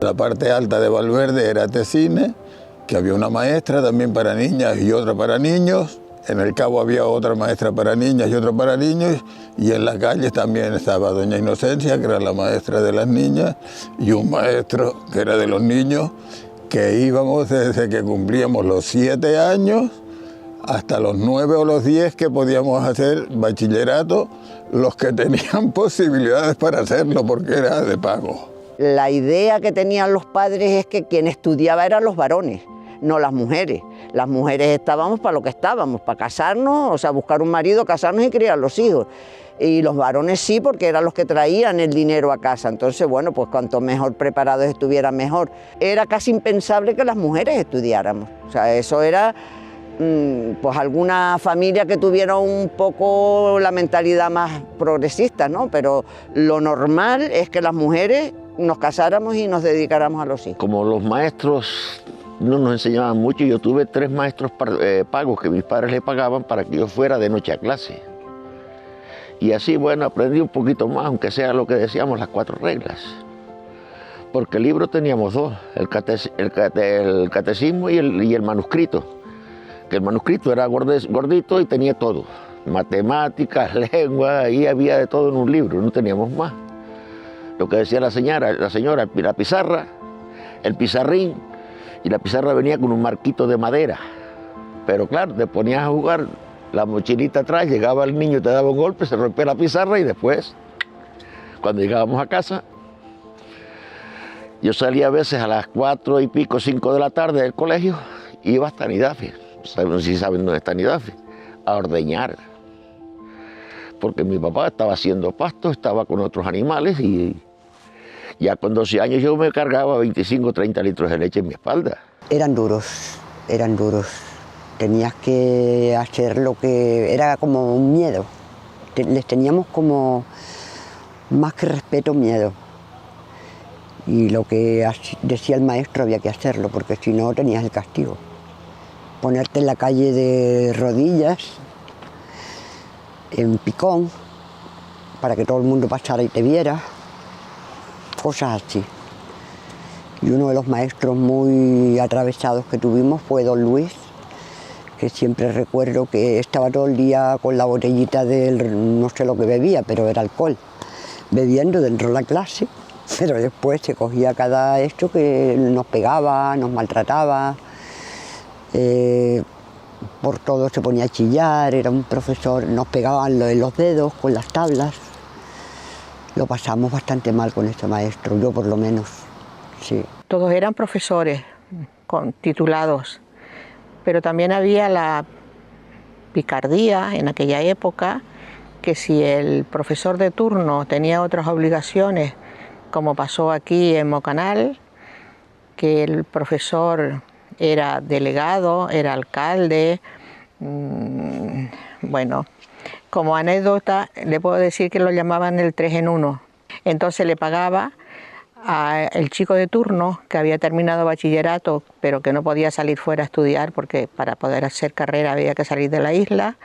la parte alta de Valverde era Tecine, que había una maestra también para niñas y otra para niños. En el Cabo había otra maestra para niñas y otra para niños, y en las calles también estaba doña Inocencia, que era la maestra de las niñas, y un maestro que era de los niños, que íbamos desde que cumplíamos los 7 años hasta los 9 o los 10 que podíamos hacer bachillerato, los que tenían posibilidades para hacerlo, porque era de pago. La idea que tenían los padres es que quien estudiaba eran los varones, no las mujeres. Las mujeres estábamos para lo que estábamos, para casarnos, o sea, buscar un marido, casarnos y criar los hijos. Y los varones sí, porque eran los que traían el dinero a casa. Entonces, bueno, pues cuanto mejor preparados estuvieran, mejor. Era casi impensable que las mujeres estudiáramos. O sea, eso era pues alguna familia que tuviera un poco la mentalidad más progresista, ¿no? Pero lo normal es que las mujeres nos casáramos y nos dedicáramos a los hijos. Como los maestros no nos enseñaban mucho, yo tuve 3 maestros pagos que mis padres le pagaban para que yo fuera de noche a clase. Y así, bueno, aprendí un poquito más, aunque sea lo que decíamos, las 4 reglas. Porque el libro teníamos 2, el catecismo y el manuscrito. Que el manuscrito era gordito y tenía todo. Matemáticas, lengua, ahí había de todo en un libro, no teníamos más. Lo que decía la señora, la pizarra, el pizarrín, y la pizarra venía con un marquito de madera. Pero claro, te ponías a jugar la mochilita atrás, llegaba el niño, te daba un golpe, se rompía la pizarra y después, cuando llegábamos a casa, yo salía a veces a las 4 y pico, 5 de la tarde del colegio, iba hasta Nidafe, no sé si saben dónde está Nidafe, a ordeñar. Porque mi papá estaba haciendo pasto, estaba con otros animales y ya con 12 años yo me cargaba 25 o 30 litros de leche en mi espalda. Eran duros, eran duros. Tenías que hacer lo que era como un miedo. Les teníamos como más que respeto, miedo. Y lo que decía el maestro había que hacerlo, porque si no tenías el castigo. Ponerte en la calle de rodillas, en picón, para que todo el mundo pasara y te viera, cosas así. Y uno de los maestros muy atravesados que tuvimos fue don Luis, que siempre recuerdo que estaba todo el día con la botellita del, no sé lo que bebía, pero era alcohol, bebiendo dentro de la clase, pero después se cogía cada esto que nos pegaba, nos maltrataba, por todo se ponía a chillar, era un profesor, nos pegaban en los dedos con las tablas. Lo pasamos bastante mal con este maestro, yo por lo menos, sí. Todos eran profesores titulados, pero también había la picardía en aquella época, que si el profesor de turno tenía otras obligaciones, como pasó aquí en Mocanal, que el profesor era delegado, era alcalde, bueno, como anécdota le puedo decir que lo llamaban el 3 en 1. Entonces le pagaba al chico de turno que había terminado bachillerato pero que no podía salir fuera a estudiar porque para poder hacer carrera había que salir de la isla,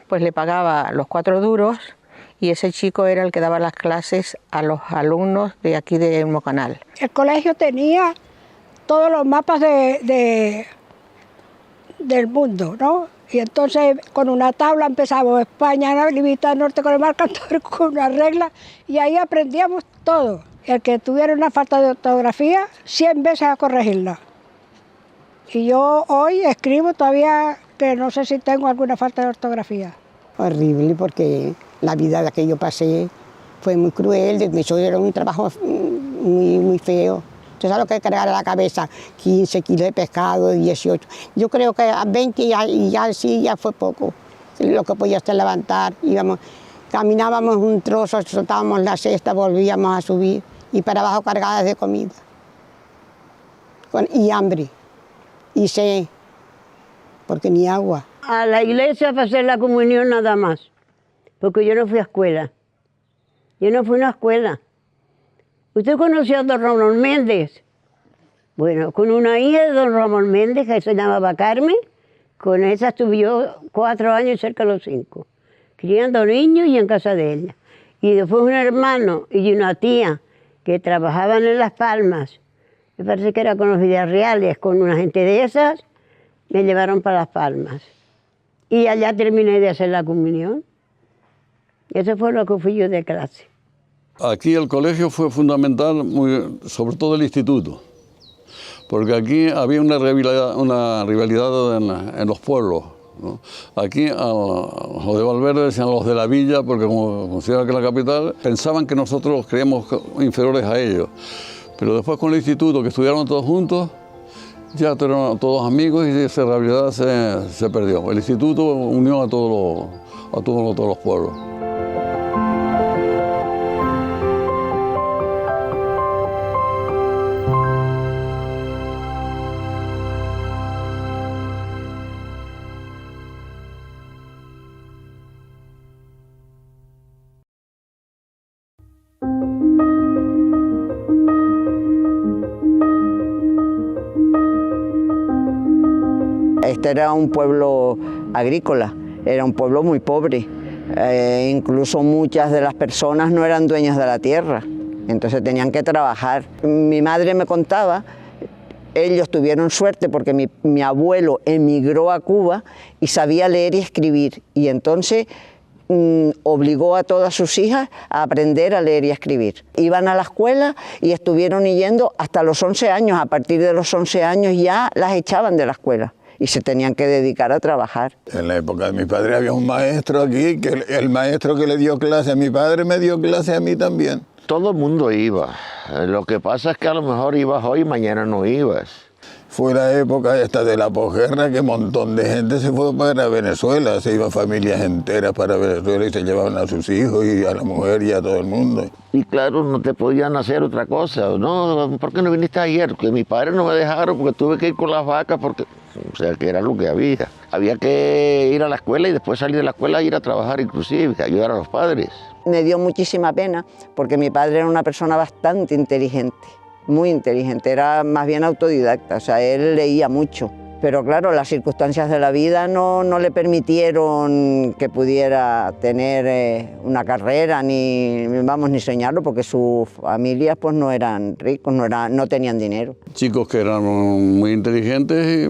pues le pagaba los 4 duros y ese chico era el que daba las clases a los alumnos de aquí de Mocanal. El colegio tenía todos los mapas del mundo, ¿no? Y entonces con una tabla empezamos España, limita norte con el mar Cantábrico, con una regla, y ahí aprendíamos todo. El que tuviera una falta de ortografía, 100 veces a corregirla. Y yo hoy escribo todavía que no sé si tengo alguna falta de ortografía. Horrible, porque la vida que yo pasé fue muy cruel, eso era un trabajo muy feo. Entonces, ¿sabes lo que cargar a la cabeza? 15 kilos de pescado, 18. Yo creo que a 20 ya sí, ya fue poco. Lo que podía hacer levantar, caminábamos un trozo, soltábamos la cesta, volvíamos a subir y para abajo cargadas de comida. Y hambre, y sed, porque ni agua. A la iglesia para hacer la comunión nada más, porque yo no fui a escuela. Yo no fui a una escuela. ¿Usted conoció a don Ramón Méndez? Bueno, con una hija de don Ramón Méndez que se llamaba Carmen, con esa estuve 4 años y cerca de los 5, criando niños y en casa de ella. Y después un hermano y una tía que trabajaban en Las Palmas, Me parece que era con los Villarreales, con una gente de esas, me llevaron para Las Palmas. Y allá terminé de hacer la comunión. Eso fue lo que fui yo de clase. Aquí el colegio fue fundamental, sobre todo el instituto, porque aquí había una rivalidad en los pueblos, ¿no? Aquí a los de Valverde decían los de la villa, porque como consideraban que la capital, pensaban que nosotros creíamos inferiores a ellos. Pero después con el instituto, que estudiaron todos juntos, ya eran todos amigos y esa rivalidad se perdió. El instituto unió a todos los pueblos. Este era un pueblo agrícola, era un pueblo muy pobre. Incluso muchas de las personas no eran dueños de la tierra, entonces tenían que trabajar. Mi madre me contaba, ellos tuvieron suerte porque mi abuelo emigró a Cuba y sabía leer y escribir, y entonces obligó a todas sus hijas a aprender a leer y a escribir. Iban a la escuela y estuvieron yendo hasta los 11 años, a partir de los 11 años ya las echaban de la escuela y se tenían que dedicar a trabajar. En la época de mi padre había un maestro aquí, que el maestro que le dio clase a mi padre me dio clase a mí también. Todo el mundo iba. Lo que pasa es que a lo mejor ibas hoy y mañana no ibas. Fue la época esta de la posguerra que un montón de gente se fue para Venezuela, se iban familias enteras para Venezuela y se llevaban a sus hijos y a la mujer y a todo el mundo. Y claro, no te podían hacer otra cosa. No, ¿por qué no viniste ayer? Porque mis padres no me dejaron porque tuve que ir con las vacas, porque, o sea, que era lo que había. Había que ir a la escuela y después salir de la escuela e ir a trabajar inclusive, ayudar a los padres. Me dio muchísima pena porque mi padre era una persona bastante inteligente, muy inteligente, era más bien autodidacta, o sea, él leía mucho. Pero claro, las circunstancias de la vida no le permitieron que pudiera tener una carrera, ni soñarlo, porque sus familias pues no eran ricos, no tenían dinero. Chicos que eran muy inteligentes y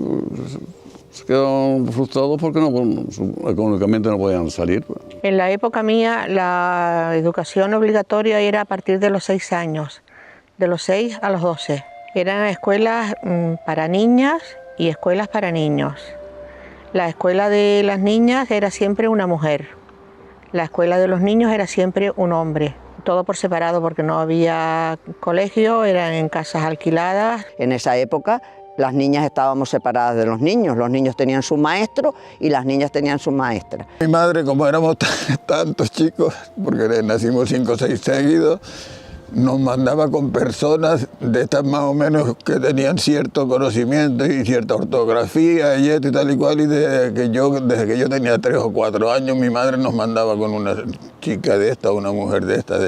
se quedaron frustrados porque económicamente no podían salir. En la época mía la educación obligatoria era a partir de los 6 años, de los 6 a los 12. Eran escuelas para niñas y escuelas para niños. La escuela de las niñas era siempre una mujer, la escuela de los niños era siempre un hombre, todo por separado porque no había colegio, eran en casas alquiladas. En esa época las niñas estábamos separadas de los niños tenían su maestro y las niñas tenían su maestra. Mi madre, como éramos tantos chicos, porque nacimos 5 o 6 seguidos, nos mandaba con personas de estas más o menos que tenían cierto conocimiento y cierta ortografía y esto y tal y cual, y desde que yo tenía 3 o 4 años mi madre nos mandaba con una chica de esta, una mujer de esta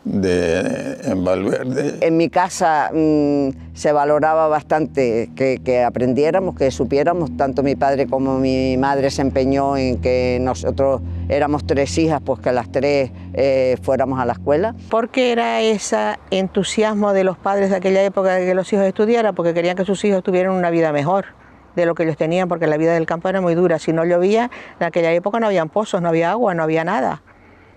en Valverde. En mi casa se valoraba bastante que aprendiéramos, que supiéramos, tanto mi padre como mi madre se empeñó en que nosotros éramos 3 hijas, pues que las 3 fuéramos a la escuela. ¿Por qué era ese entusiasmo de los padres de aquella época de que los hijos estudiaran? Porque querían que sus hijos tuvieran una vida mejor de lo que ellos tenían, porque la vida del campo era muy dura. Si no llovía, en aquella época no habían pozos, no había agua, no había nada.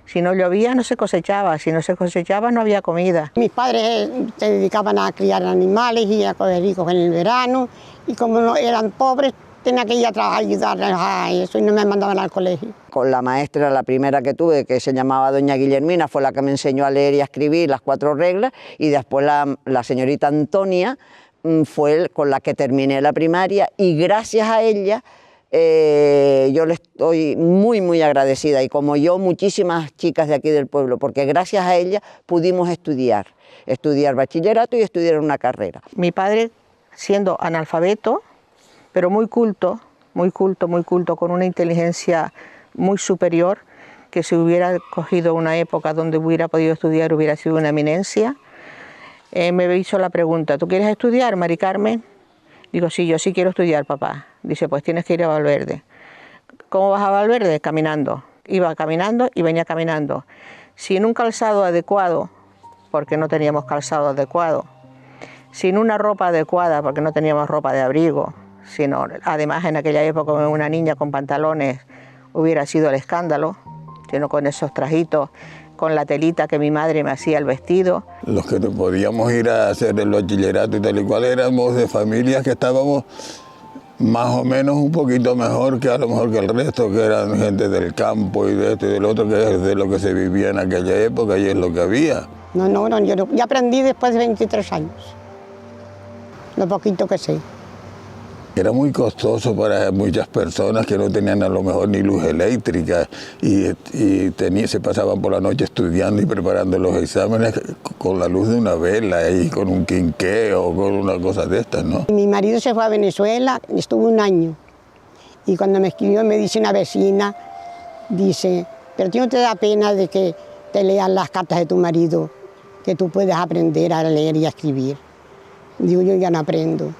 Si no llovía no se cosechaba, si no se cosechaba no había comida. Mis padres se dedicaban a criar animales y a coger hijos en el verano, y como no eran pobres tenía que ir a trabajar, ayudarles a eso, y no me mandaban al colegio. Con la maestra, la primera que tuve, que se llamaba doña Guillermina, fue la que me enseñó a leer y a escribir las 4 reglas, y después la señorita Antonia fue con la que terminé la primaria, y gracias a ella yo le estoy muy, muy agradecida, y como yo, muchísimas chicas de aquí del pueblo, porque gracias a ella pudimos estudiar bachillerato y estudiar una carrera. Mi padre, siendo analfabeto, pero muy culto, con una inteligencia muy superior, que si hubiera cogido una época donde hubiera podido estudiar hubiera sido una eminencia, me hizo la pregunta: ¿tú quieres estudiar, Mari Carmen? Digo, sí, yo sí quiero estudiar, papá. Dice, pues tienes que ir a Valverde. ¿Cómo vas a Valverde? Caminando. Iba caminando y venía caminando. Sin un calzado adecuado, porque no teníamos calzado adecuado, sin una ropa adecuada, porque no teníamos ropa de abrigo, sino además en aquella época una niña con pantalones hubiera sido el escándalo, sino con esos trajitos, con la telita que mi madre me hacía el vestido. Los que podíamos ir a hacer el bachillerato y tal y cual éramos de familias que estábamos más o menos un poquito mejor que a lo mejor que el resto, que eran gente del campo y de esto y del otro, que es de lo que se vivía en aquella época y es lo que había. No, yo aprendí después de 23 años, lo poquito que sé. Era muy costoso para muchas personas que no tenían a lo mejor ni luz eléctrica y se pasaban por la noche estudiando y preparando los exámenes con la luz de una vela y con un quinqué o con una cosa de estas, ¿no? Mi marido se fue a Venezuela, estuvo un año y cuando me escribió me dice una vecina, dice, pero ¿a ti no te da pena de que te lean las cartas de tu marido, que tú puedes aprender a leer y a escribir? Digo, yo ya no aprendo.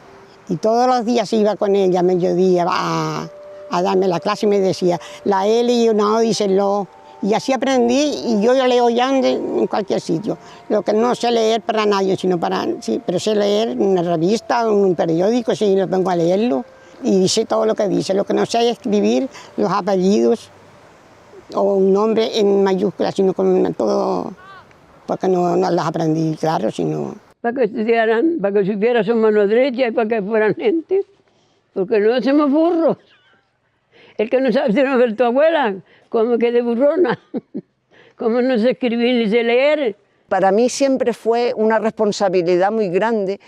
Y todos los días iba con ella a mediodía a darme la clase y me decía, la L y no, dice lo. Y así aprendí y yo leo ya en cualquier sitio. Lo que no sé leer para nadie, sino para, sí, pero sé leer en una revista, en un periódico, sí, lo pongo a leerlo. Y dice todo lo que dice. Lo que no sé es escribir los apellidos o un nombre en mayúsculas, sino con todo, porque no las aprendí, claro, sino... Para que estudiaran, para que supieran su mano derecha y para que fueran gente, porque no hacemos burros. El que no sabe sino ver tu abuela, como que de burrona, como no sé escribir ni sé leer. Para mí siempre fue una responsabilidad muy grande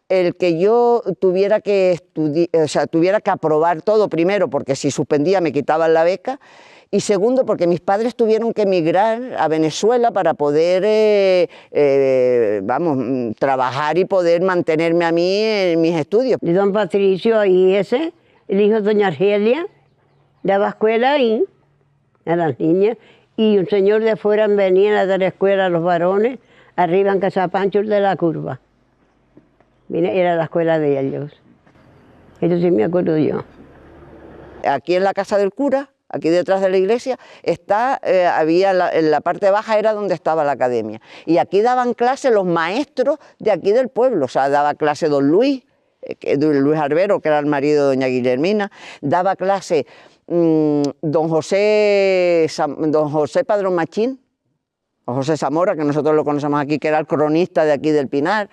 el que yo tuviera que tuviera que aprobar todo, primero porque si suspendía me quitaban la beca, y segundo porque mis padres tuvieron que emigrar a Venezuela para poder trabajar y poder mantenerme a mí en mis estudios. Y don Patricio y ese, el hijo de doña Argelia, daba escuela ahí a las niñas, y un señor de afuera venía a dar escuela a los varones, arriba en Casa Pancho de la Curva. Mira, era la escuela de ellos. Eso sí me acuerdo yo. Aquí en la casa del cura, aquí detrás de la iglesia, en la parte baja era donde estaba la academia. Y aquí daban clase los maestros de aquí del pueblo, o sea, daba clase don Luis Arbero, que era el marido de doña Guillermina, daba clase don José Padrón Machín, o José Zamora, que nosotros lo conocemos aquí, que era el cronista de aquí del Pinar,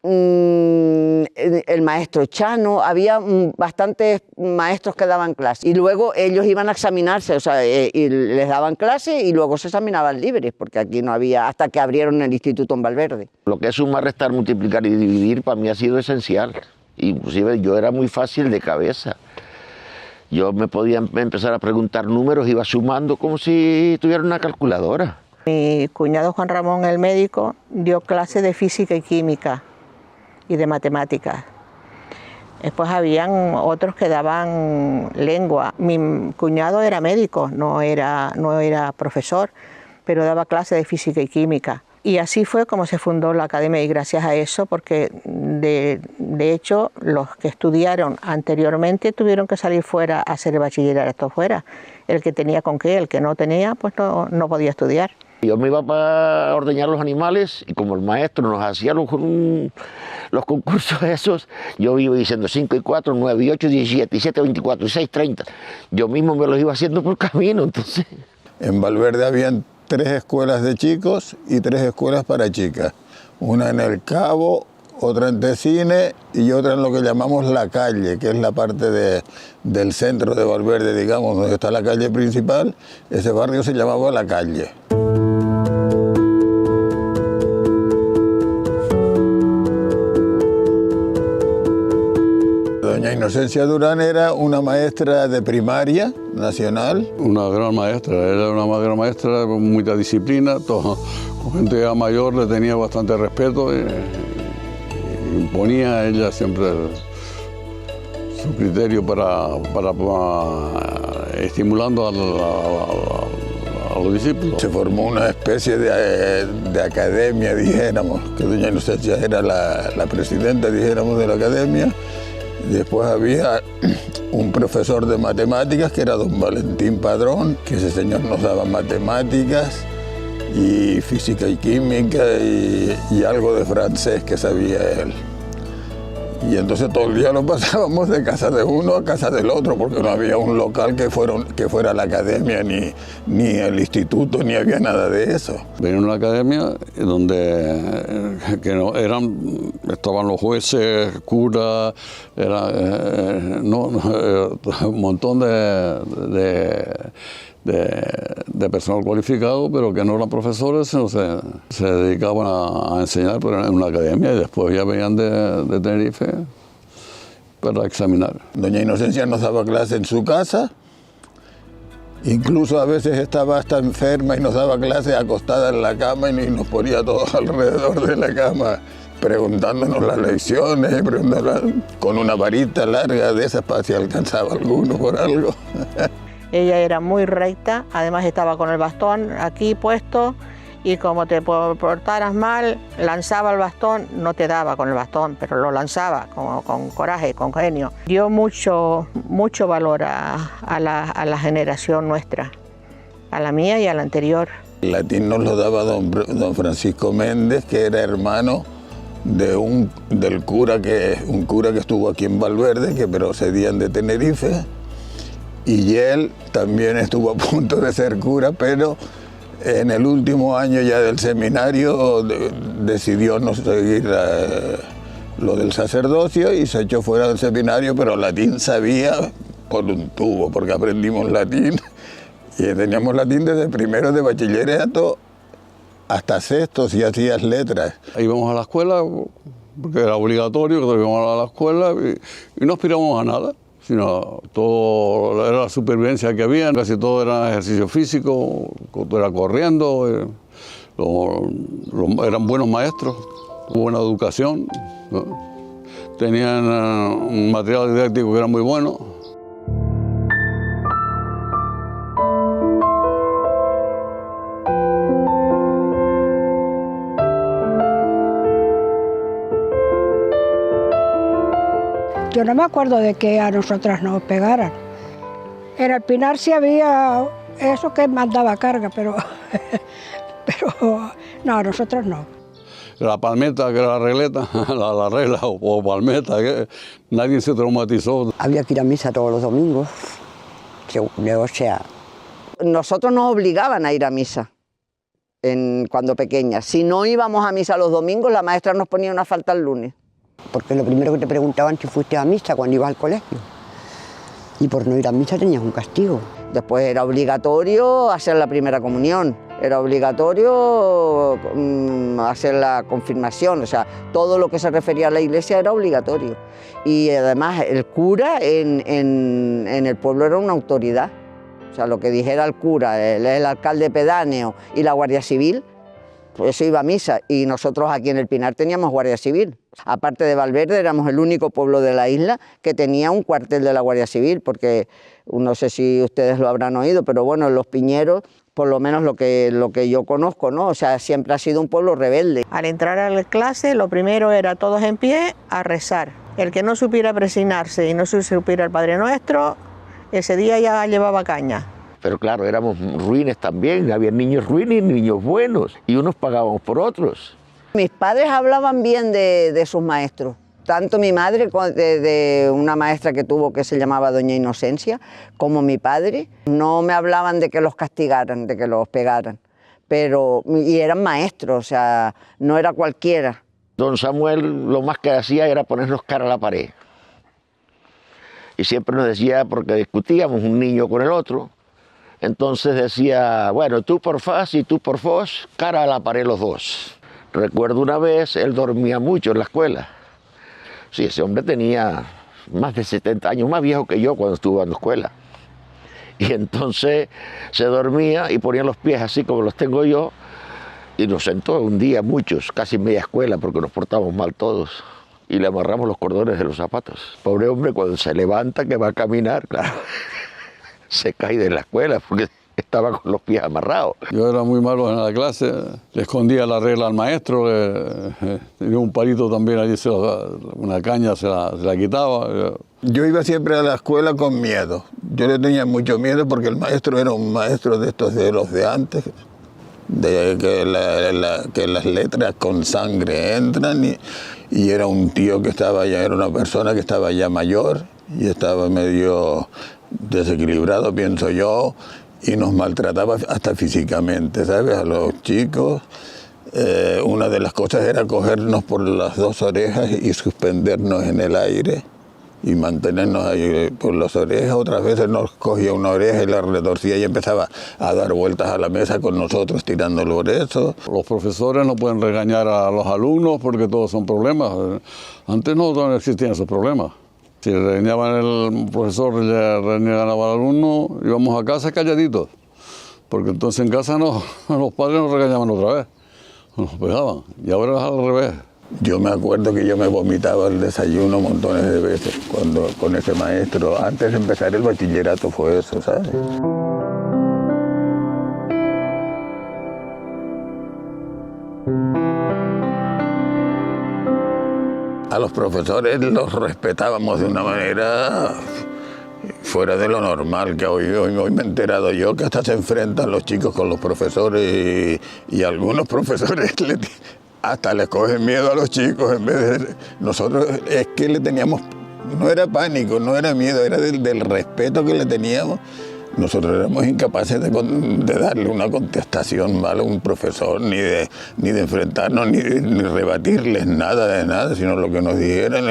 el maestro Chano, había bastantes maestros que daban clase y luego ellos iban a examinarse, o sea, y les daban clase y luego se examinaban libres, porque aquí no había, hasta que abrieron el instituto en Valverde. Lo que es sumar, restar, multiplicar y dividir para mí ha sido esencial. Inclusive yo era muy fácil de cabeza. Yo me podía empezar a preguntar números, iba sumando como si tuviera una calculadora. Mi cuñado Juan Ramón, el médico, dio clase de física y química y de matemáticas. Después habían otros que daban lengua. Mi cuñado era médico, no era profesor, pero daba clase de física y química. Y así fue como se fundó la academia, y gracias a eso, porque de hecho los que estudiaron anteriormente tuvieron que salir fuera a hacer el bachillerato fuera. El que tenía con qué, el que no tenía, pues no podía estudiar. Yo me iba para ordeñar los animales y como el maestro nos hacía los concursos esos, yo iba diciendo 5 y 4, 9 y 8, 17, y 7, 24, y 6, 30. Yo mismo me los iba haciendo por camino, entonces. En Valverde habían 3 escuelas de chicos y 3 escuelas para chicas. Una en El Cabo, otra en Tecine y otra en lo que llamamos La Calle, que es la parte del centro de Valverde, digamos, donde está la calle principal. Ese barrio se llamaba La Calle. Doña Inocencia Durán era una maestra de primaria nacional. Una gran maestra, era una gran maestra con mucha disciplina, con gente ya mayor le tenía bastante respeto, imponía ella siempre su criterio para estimulando a los discípulos. Se formó una especie de academia, dijéramos, que doña Inocencia era la presidenta, dijéramos, de la academia. Después había un profesor de matemáticas que era don Valentín Padrón, que ese señor nos daba matemáticas y física y química y algo de francés que sabía él. Y entonces todo el día lo pasábamos de casa de uno a casa del otro, porque no había un local que fuera la academia, ni el instituto, ni había nada de eso. Venía una academia donde estaban los jueces, curas, un montón de personal cualificado, pero que no eran profesores, sino se dedicaban a enseñar, pero en una academia, y después ya venían de Tenerife para examinar. Doña Inocencia nos daba clase en su casa, incluso a veces estaba hasta enferma y nos daba clase acostada en la cama y nos ponía todos alrededor de la cama preguntándonos las lecciones, con una varita larga de esas para si alcanzaba alguno por algo. Ella era muy recta, además estaba con el bastón aquí puesto y como te portaras mal, lanzaba el bastón, no te daba con el bastón, pero lo lanzaba con coraje, con genio. Dio mucho valor a la generación nuestra, a la mía y a la anterior. El latín nos lo daba don Francisco Méndez, que era hermano de un cura que estuvo aquí en Valverde, que procedían de Tenerife. Y él también estuvo a punto de ser cura, pero en el último año ya del seminario decidió no seguir lo del sacerdocio y se echó fuera del seminario, pero latín sabía por un tubo, porque aprendimos latín. Y teníamos latín desde primero de bachillerato hasta sexto, si hacías letras. Íbamos a la escuela, porque era obligatorio que íbamos a la escuela y no aspirábamos a nada. Sino todo era la supervivencia que había, casi todo era ejercicio físico, todo era corriendo, eran buenos maestros, buena educación, ¿no? Tenían un material didáctico que era muy bueno. Yo no me acuerdo de que a nosotras nos pegaran. En el Pinar sí había eso que mandaba carga, pero no, a nosotros no. La palmeta, que era la regleta, la regla o palmeta, que nadie se traumatizó. Había que ir a misa todos los domingos, o sea... Nosotros nos obligaban a ir a misa cuando pequeñas. Si no íbamos a misa los domingos, la maestra nos ponía una falta el lunes. Porque lo primero que te preguntaban si fuiste a misa cuando ibas al colegio. Y por no ir a misa tenías un castigo. Después era obligatorio hacer la primera comunión, era obligatorio hacer la confirmación, o sea, todo lo que se refería a la iglesia era obligatorio. Y además el cura en el pueblo era una autoridad. O sea, lo que dijera el cura, el alcalde pedáneo y la Guardia Civil, pues eso iba a misa. Y nosotros aquí en el Pinar teníamos Guardia Civil. Aparte de Valverde, éramos el único pueblo de la isla que tenía un cuartel de la Guardia Civil, porque no sé si ustedes lo habrán oído, pero bueno, en Los Piñeros, por lo menos lo que yo conozco, ¿no? O sea, siempre ha sido un pueblo rebelde. Al entrar a la clase, lo primero era todos en pie a rezar. El que no supiera presinarse y no supiera el Padre Nuestro, ese día ya llevaba caña. Pero claro, éramos ruines también, había niños ruines y niños buenos, y unos pagábamos por otros. Mis padres hablaban bien de sus maestros. Tanto mi madre, de una maestra que tuvo que se llamaba Doña Inocencia, como mi padre, no me hablaban de que los castigaran, de que los pegaran. Y eran maestros, o sea, no era cualquiera. Don Samuel lo más que hacía era ponernos cara a la pared. Y siempre nos decía, porque discutíamos un niño con el otro, entonces decía, bueno, tú por faz y tú por fos, cara a la pared los dos. Recuerdo una vez, él dormía mucho en la escuela. Sí, ese hombre tenía más de 70 años, más viejo que yo cuando estuve en la escuela. Y entonces se dormía y ponía los pies así como los tengo yo, y nos sentó un día muchos, casi media escuela, porque nos portamos mal todos. Y le amarramos los cordones de los zapatos. Pobre hombre, cuando se levanta, que va a caminar, claro, se cae de la escuela porque estaba con los pies amarrados. Yo era muy malo en la clase, le escondía la regla al maestro, tenía un palito también allí, una caña se la quitaba. Yo iba siempre a la escuela con miedo. Yo le tenía mucho miedo porque el maestro era un maestro de estos de los de antes, de que las letras con sangre entran y era un tío que estaba ya, era una persona que estaba ya mayor y estaba medio desequilibrado, pienso yo, y nos maltrataba hasta físicamente, ¿sabes? A los chicos. Una de las cosas era cogernos por las dos orejas y suspendernos en el aire y mantenernos ahí por las orejas. Otras veces nos cogía una oreja y la retorcía y empezaba a dar vueltas a la mesa con nosotros tirándolo por eso. Los profesores no pueden regañar a los alumnos porque todos son problemas. Antes no existían esos problemas. Si regañaban el profesor, le regañaba al alumno, íbamos a casa calladitos, porque entonces en casa los padres nos regañaban otra vez, nos pegaban, y ahora es al revés. Yo me acuerdo que yo me vomitaba el desayuno montones de veces con ese maestro. Antes de empezar el bachillerato fue eso, ¿sabes? A los profesores los respetábamos de una manera fuera de lo normal, que hoy me he enterado yo que hasta se enfrentan los chicos con los profesores y algunos profesores hasta les cogen miedo a los chicos en vez de... Nosotros es que le teníamos, no era pánico, no era miedo, era del respeto que le teníamos. Nosotros éramos incapaces de darle una contestación mala a un profesor, ni de enfrentarnos, ni rebatirles nada de nada, sino lo que nos dijeran.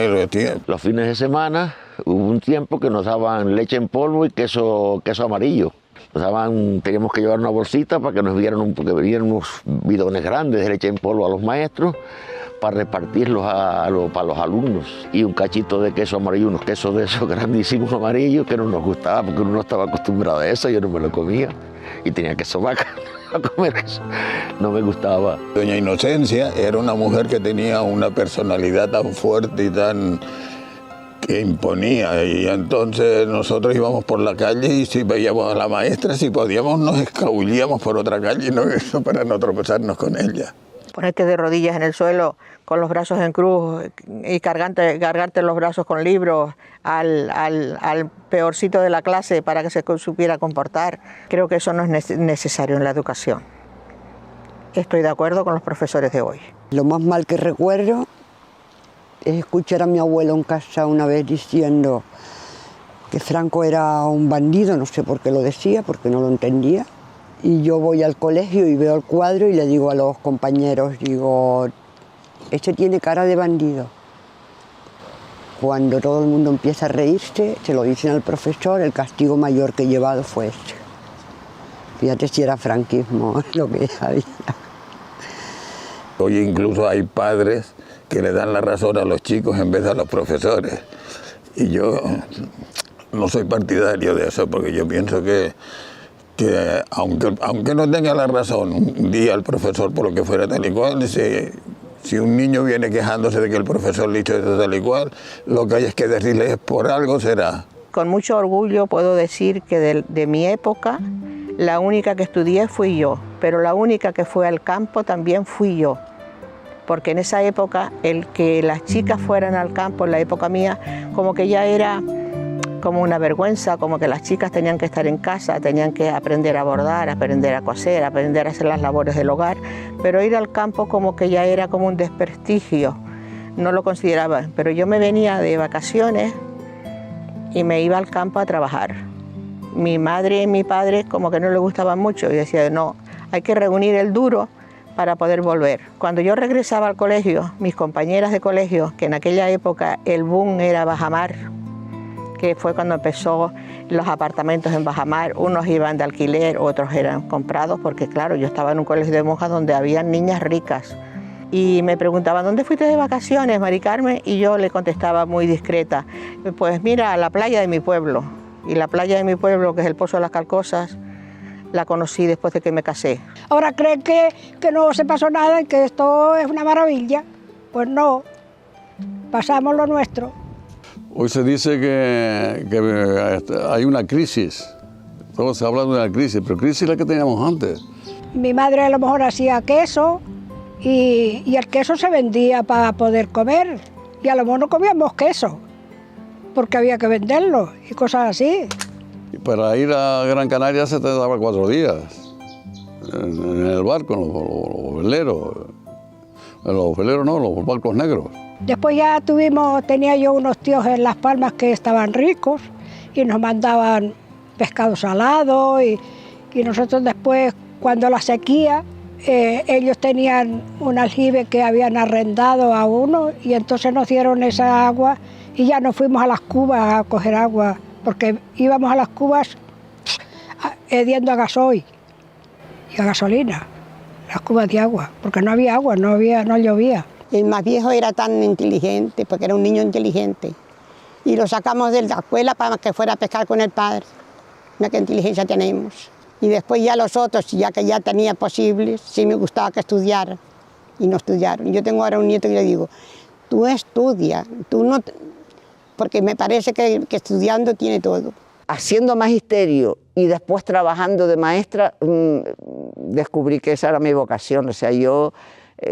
Los fines de semana hubo un tiempo que nos daban leche en polvo y queso amarillo. Nos daban, teníamos que llevar una bolsita para que nos vieran, porque venían unos bidones grandes de leche en polvo a los maestros para repartirlos para los alumnos, y un cachito de queso amarillo, unos quesos de esos grandísimos amarillos que no nos gustaba porque uno no estaba acostumbrado a eso, yo no me lo comía y tenía queso vaca a comer eso, no me gustaba. Doña Inocencia era una mujer que tenía una personalidad tan fuerte y tan que imponía, y entonces nosotros íbamos por la calle y si veíamos a la maestra, si podíamos nos escabullíamos por otra calle, ¿no? Eso para no tropezarnos con ella. Ponerte de rodillas en el suelo con los brazos en cruz y cargarte los brazos con libros al peorcito de la clase para que se supiera comportar. Creo que eso no es necesario en la educación. Estoy de acuerdo con los profesores de hoy. Lo más mal que recuerdo es escuchar a mi abuelo en casa una vez diciendo que Franco era un bandido, no sé por qué lo decía, porque no lo entendía. Y yo voy al colegio y veo el cuadro y le digo a los compañeros, digo, este tiene cara de bandido. Cuando todo el mundo empieza a reírse, se lo dicen al profesor, el castigo mayor que he llevado fue este. Fíjate si era franquismo lo que había. Hoy incluso hay padres que le dan la razón a los chicos en vez de a los profesores. Y yo no soy partidario de eso, porque yo pienso que aunque no tenga la razón un día el profesor por lo que fuera tal y cual, si un niño viene quejándose de que el profesor le hizo eso tal y cual, lo que hay es que decirle por algo será. Con mucho orgullo puedo decir que de mi época, la única que estudié fui yo, pero la única que fue al campo también fui yo. Porque en esa época, el que las chicas fueran al campo, en la época mía, como que ya era como una vergüenza, como que las chicas tenían que estar en casa, tenían que aprender a bordar, aprender a coser, aprender a hacer las labores del hogar, pero ir al campo como que ya era como un desprestigio, no lo consideraba. Pero yo me venía de vacaciones y me iba al campo a trabajar. Mi madre y mi padre como que no les gustaban mucho y decían, no, hay que reunir el duro para poder volver. Cuando yo regresaba al colegio, mis compañeras de colegio, que en aquella época el boom era Bajamar, que fue cuando empezó los apartamentos en Bajamar, unos iban de alquiler, otros eran comprados, porque claro, yo estaba en un colegio de monjas donde había niñas ricas. Y me preguntaban, ¿dónde fuiste de vacaciones, Mari Carmen? Y yo le contestaba muy discreta, pues mira, a la playa de mi pueblo. Y la playa de mi pueblo, que es el Pozo de las Calcosas, la conocí después de que me casé. Ahora creen que no se pasó nada y que esto es una maravilla. Pues no, pasamos lo nuestro. Hoy se dice que hay una crisis. Todo se habla de una crisis, pero crisis es la que teníamos antes. Mi madre a lo mejor hacía queso y el queso se vendía para poder comer. Y a lo mejor no comíamos queso, porque había que venderlo y cosas así. Y para ir a Gran Canaria se te daba 4 días. En el barco, en los veleros. En los veleros no, los barcos negros. Después ya tenía yo unos tíos en Las Palmas que estaban ricos y nos mandaban pescado salado y nosotros después, cuando la sequía, ellos tenían un aljibe que habían arrendado a uno y entonces nos dieron esa agua y ya nos fuimos a las cubas a coger agua, porque íbamos a las cubas hediendo a gasoil y a gasolina, las cubas de agua, porque no había agua, no llovía. El más viejo era tan inteligente, porque era un niño inteligente, y lo sacamos de la escuela para que fuera a pescar con el padre. Mira qué inteligencia tenemos. Y después ya los otros, ya que ya tenía posibles, sí me gustaba que estudiara, y no estudiaron. Yo tengo ahora un nieto y le digo, tú estudia, tú no... porque me parece que estudiando tiene todo. Haciendo magisterio y después trabajando de maestra, descubrí que esa era mi vocación. O sea, yo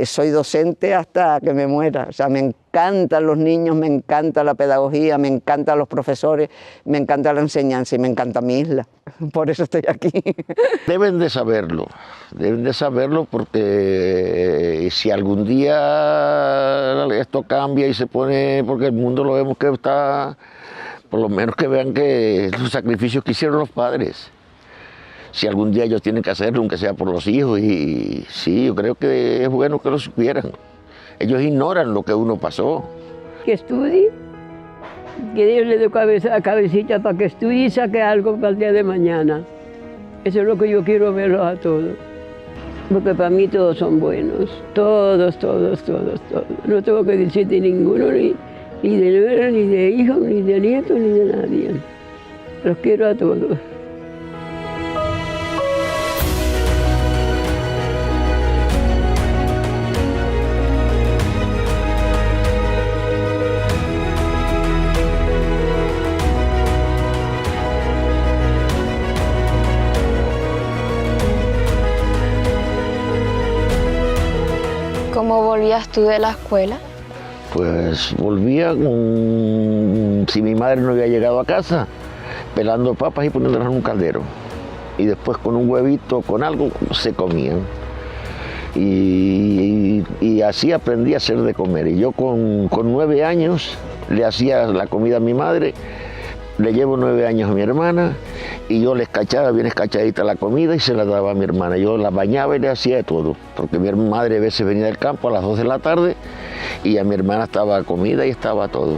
soy docente hasta que me muera. O sea, me encantan los niños, me encanta la pedagogía, me encantan los profesores, me encanta la enseñanza y me encanta mi isla. Por eso estoy aquí. Deben de saberlo porque si algún día esto cambia y se pone, porque el mundo lo vemos que está, por lo menos que vean que los sacrificios que hicieron los padres. Si algún día ellos tienen que hacerlo, aunque sea por los hijos, y sí, yo creo que es bueno que lo supieran. Ellos ignoran lo que uno pasó. Que estudie, que Dios le dé cabecita para que estudie y saque algo para el día de mañana. Eso es lo que yo quiero verlos a todos. Porque para mí todos son buenos, todos. No tengo que decirte ninguno, ni de nuera, ni de hijo, ni de nieto, ni de nadie. Los quiero a todos. ¿Cómo volvías tú de la escuela? Pues volvía si mi madre no había llegado a casa, pelando papas y poniéndolas en un caldero. Y después con un huevito, con algo, se comían. Y así aprendí a hacer de comer. Y yo con 9 años le hacía la comida a mi madre, le llevo 9 años a mi hermana, y yo les cachaba bien escachadita la comida y se la daba a mi hermana. Yo la bañaba y le hacía de todo, porque mi madre a veces venía del campo a las 2 de la tarde y a mi hermana estaba comida y estaba todo.